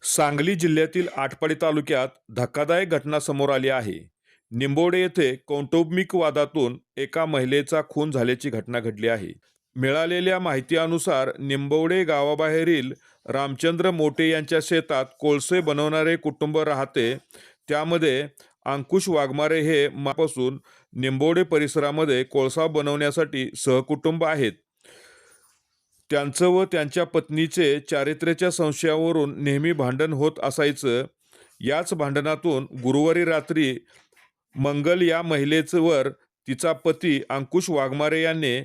सांगली जिल्ह्यातील आटपाडी तालुक्यात धक्कादायक घटना समोर आली आहे. निंबोडे येथे कौटुंबिक वादातून एका महिलेचा खून झाल्याची घटना घडली आहे. मिळालेल्या माहितीनुसार निंबवडे गावाबाहेरील रामचंद्र मोटे यांच्या शेतात कोळसे बनवणारे कुटुंब राहते. त्यामध्ये अंकुश वाघमारे हे मापासून निंबवडे परिसरामध्ये कोळसा बनवण्यासाठी सहकुटुंब आहेत. त्यांचं व त्यांच्या पत्नीचे चारित्र्याच्या संशयावरून नेहमी भांडण होत असायचं. याच भांडणातून गुरुवारी रात्री मंगल या महिलेवर तिचा पती अंकुश वाघमारे यांनी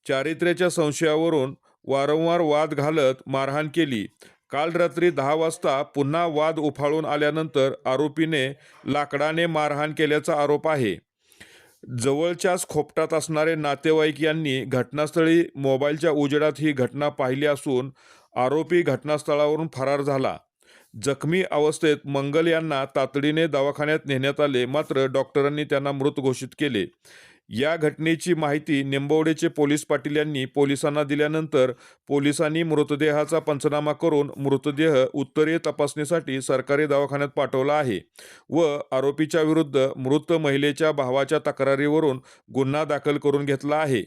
चारित्र्याच्या संशयावरून वारंवार वाद घालत मारहाण केली. काल रात्री 10 वाजता पुन्हा वाद उफाळून आल्यानंतर आरोपीने लाकडाने मारहाण केल्याचा आरोप आहे. जवळच्याच खोपटात असणारे नातेवाईक यांनी घटनास्थळी मोबाईलच्या उजेडात ही घटना पाहिली असून आरोपी घटनास्थळावरून फरार झाला. जखमी अवस्थेत मंगल यांना तातडीने दवाखान्यात नेण्यात आले, मात्र डॉक्टरांनी त्यांना मृत घोषित केले. या घटनेची माहिती निंबवडेचे पोलीस पाटील यांनी पोलिसांना दिल्यानंतर पोलिसांनी मृतदेहाचा पंचनामा करून मृतदेह उत्तरीय तपासणीसाठी सरकारी दवाखान्यात पाठवला आहे व आरोपीच्या विरुद्ध मृत महिलेच्या भावाच्या तक्रारीवरून गुन्हा दाखल करून घेतला आहे.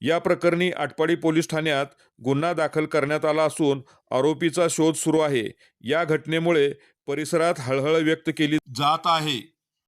या प्रकरणी आटपाडी पोलीस ठाण्यात गुन्हा दाखल करण्यात आला असून आरोपीचा शोध सुरू आहे. या घटनेमुळे परिसरात हळहळ व्यक्त केली जात आहे.